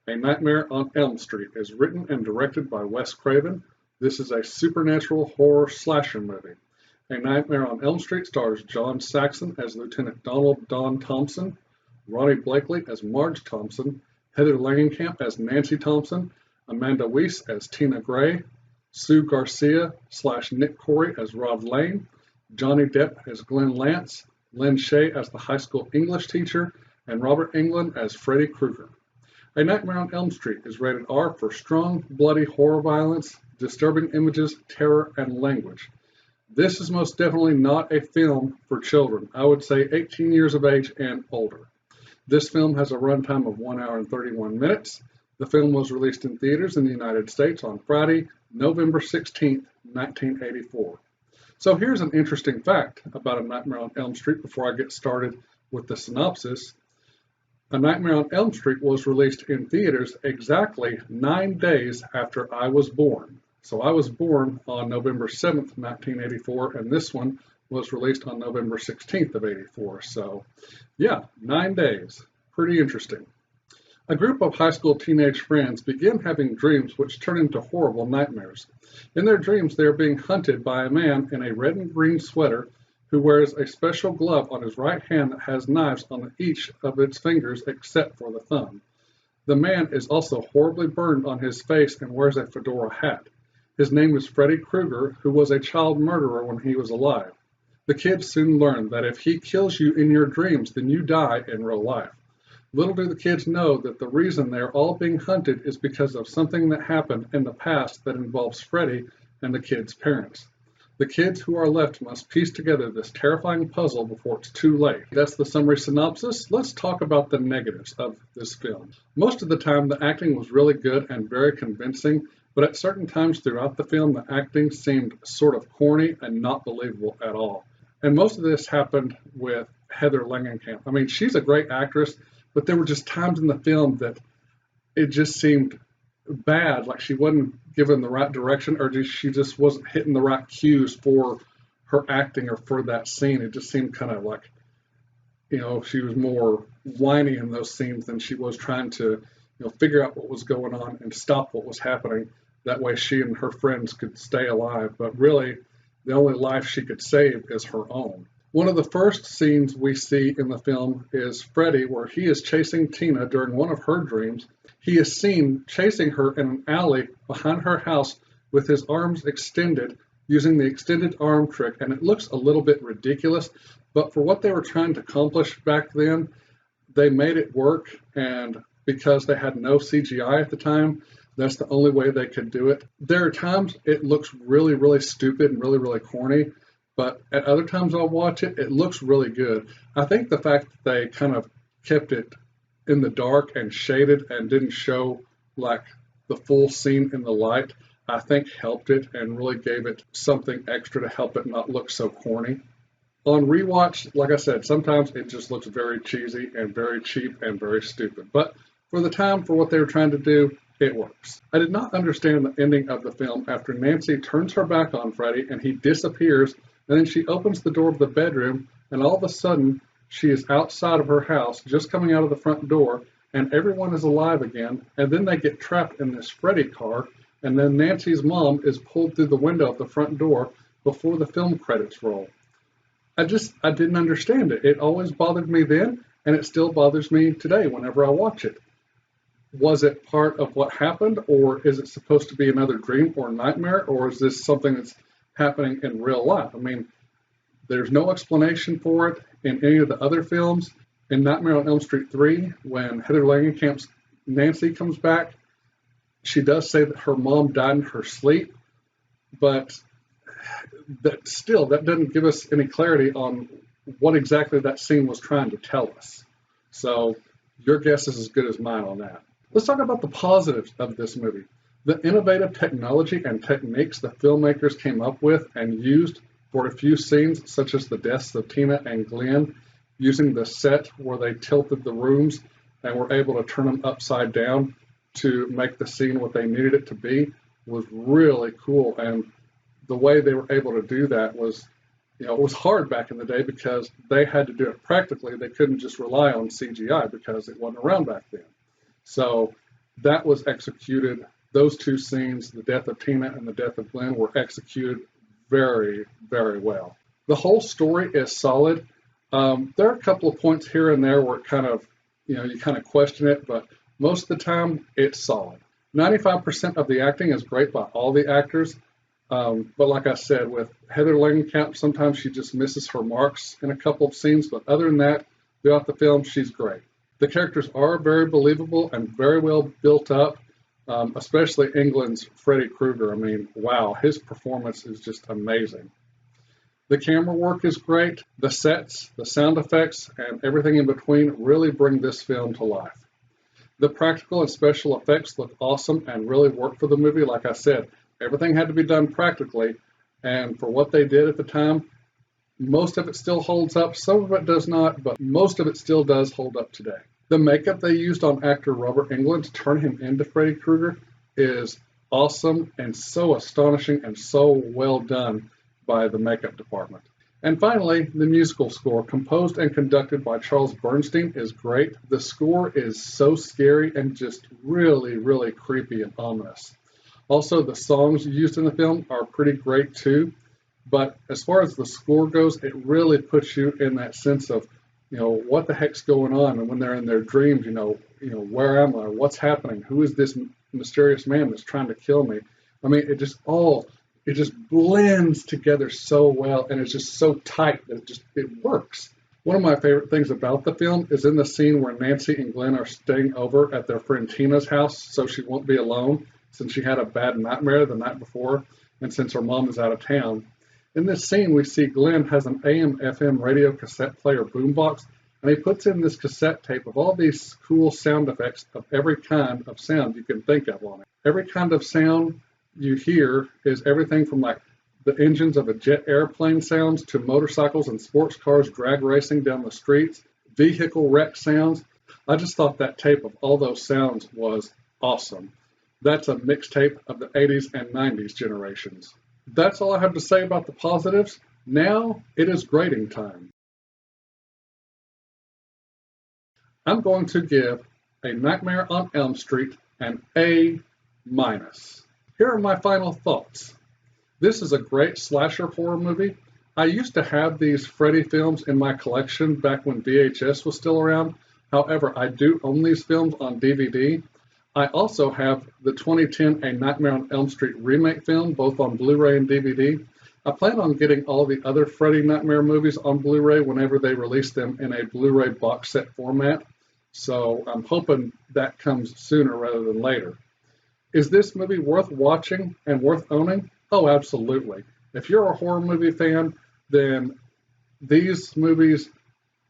A Nightmare on Elm Street is written and directed by Wes Craven. This is a supernatural horror slasher movie. A Nightmare on Elm Street stars John Saxon as Lieutenant Donald Don Thompson, Ronnie Blakely as Marge Thompson, Heather Langenkamp as Nancy Thompson, Amanda Weiss as Tina Gray, Sue Garcia / Nick Corey as Rod Lane, Johnny Depp as Glenn Lance, Lynn Shay as the high school English teacher, and Robert Englund as Freddy Krueger. A Nightmare on Elm Street is rated R for strong, bloody horror violence, disturbing images, terror, and language. This is most definitely not a film for children. I would say 18 years of age and older. This film has a runtime of 1 hour and 31 minutes. The film was released in theaters in the United States on Friday, November 16, 1984. So here's an interesting fact about A Nightmare on Elm Street before I get started with the synopsis. A Nightmare on Elm Street was released in theaters exactly 9 days after I was born. So I was born on November 7th, 1984, and this one was released on November 16th of 84. So yeah, 9 days. Pretty interesting. A group of high school teenage friends begin having dreams which turn into horrible nightmares. In their dreams, they are being hunted by a man in a red and green sweater who wears a special glove on his right hand that has knives on each of its fingers except for the thumb. The man is also horribly burned on his face and wears a fedora hat. His name is Freddy Krueger, who was a child murderer when he was alive. The kids soon learn that if he kills you in your dreams, then you die in real life. Little do the kids know that the reason they are all being hunted is because of something that happened in the past that involves Freddy and the kids' parents. The kids who are left must piece together this terrifying puzzle before it's too late. That's the summary synopsis. Let's talk about the negatives of this film. Most of the time, the acting was really good and very convincing, but at certain times throughout the film, the acting seemed sort of corny and not believable at all. And most of this happened with Heather Langenkamp. I mean, she's a great actress, but there were just times in the film that it just seemed bad, like she wasn't given the right direction, or she just wasn't hitting the right cues for her acting or for that scene. It just seemed kind of like, she was more whiny in those scenes than she was trying to, figure out what was going on and stop what was happening. That way she and her friends could stay alive. But really, the only life she could save is her own. One of the first scenes we see in the film is Freddy, where he is chasing Tina during one of her dreams. He is seen chasing her in an alley behind her house with his arms extended, using the extended arm trick, and it looks a little bit ridiculous, but for what they were trying to accomplish back then, they made it work, and because they had no CGI at the time, that's the only way they could do it. There are times it looks really, really stupid and really, really corny, but at other times I'll watch it, it looks really good. I think the fact that they kind of kept it in the dark and shaded and didn't show like the full scene in the light, I think helped it and really gave it something extra to help it not look so corny. On rewatch, like I said, sometimes it just looks very cheesy and very cheap and very stupid. But for the time, for what they were trying to do, it works. I did not understand the ending of the film after Nancy turns her back on Freddy and he disappears, and then she opens the door of the bedroom, and all of a sudden, she is outside of her house, just coming out of the front door, and everyone is alive again, and then they get trapped in this Freddy car, and then Nancy's mom is pulled through the window of the front door before the film credits roll. I didn't understand it. It always bothered me then, and it still bothers me today whenever I watch it. Was it part of what happened, or is it supposed to be another dream or nightmare, or is this something that's happening in real life? I mean, there's no explanation for it in any of the other films. In Nightmare on Elm Street 3, when Heather Langenkamp's Nancy comes back, she does say that her mom died in her sleep, but that doesn't give us any clarity on what exactly that scene was trying to tell us. So your guess is as good as mine on that. Let's talk about the positives of this movie. The innovative technology and techniques the filmmakers came up with and used for a few scenes, such as the deaths of Tina and Glenn, using the set where they tilted the rooms and were able to turn them upside down to make the scene what they needed it to be, was really cool. And the way they were able to do that was, it was hard back in the day because they had to do it practically. They couldn't just rely on CGI because it wasn't around back then. So that was executed. Those two scenes, the death of Tina and the death of Glenn, were executed very, very well. The whole story is solid. There are a couple of points here and there where it kind of, you kind of question it, but most of the time it's solid. 95% of the acting is great by all the actors. But like I said, with Heather Langenkamp, sometimes she just misses her marks in a couple of scenes. But other than that, throughout the film, she's great. The characters are very believable and very well built up, especially England's Freddy Krueger. I mean, wow, his performance is just amazing. The camera work is great. The sets, the sound effects, and everything in between really bring this film to life. The practical and special effects look awesome and really work for the movie. Like I said, everything had to be done practically, and for what they did at the time, most of it still holds up. Some of it does not, but most of it still does hold up today. The makeup they used on actor Robert Englund to turn him into Freddy Krueger is awesome and so astonishing and so well done by the makeup department. And finally, the musical score, composed and conducted by Charles Bernstein, is great. The score is so scary and just really, really creepy and ominous. Also, the songs used in the film are pretty great too. But as far as the score goes, it really puts you in that sense of, what the heck's going on? And when they're in their dreams, where am I? What's happening? Who is this mysterious man that's trying to kill me? I mean, it just blends together so well, and it's just so tight that it works. One of my favorite things about the film is in the scene where Nancy and Glenn are staying over at their friend Tina's house so she won't be alone, since she had a bad nightmare the night before, and since her mom is out of town. In this scene, we see Glenn has an AM/FM radio cassette player boombox, and he puts in this cassette tape of all these cool sound effects of every kind of sound you can think of on it. Every kind of sound you hear is everything from like the engines of a jet airplane sounds to motorcycles and sports cars drag racing down the streets, vehicle wreck sounds. I just thought that tape of all those sounds was awesome. That's a mixtape of the 80s and 90s generations. That's all I have to say about the positives. Now it is grading time. I'm going to give A Nightmare on Elm Street an A-. Here are my final thoughts. This is a great slasher horror movie. I used to have these Freddy films in my collection back when VHS was still around. However, I do own these films on DVD. I also have the 2010 A Nightmare on Elm Street remake film, both on Blu-ray and DVD. I plan on getting all the other Freddy Nightmare movies on Blu-ray whenever they release them in a Blu-ray box set format. So I'm hoping that comes sooner rather than later. Is this movie worth watching and worth owning? Oh, absolutely. If you're a horror movie fan, then these movies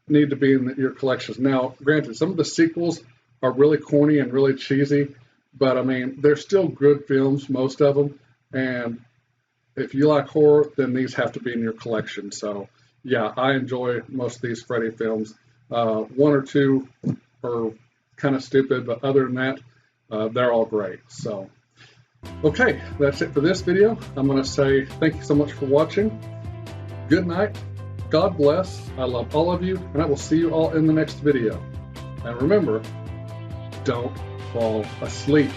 need to be in your collections. Now, granted, some of the sequels are really corny and really cheesy, but I mean, they're still good films, most of them. And if you like horror, then these have to be in your collection. So, yeah, I enjoy most of these Freddy films. One or two are kind of stupid, but other than that, they're all great. So, okay, that's it for this video. I'm going to say thank you so much for watching. Good night. God bless. I love all of you, and I will see you all in the next video. And remember, don't fall asleep.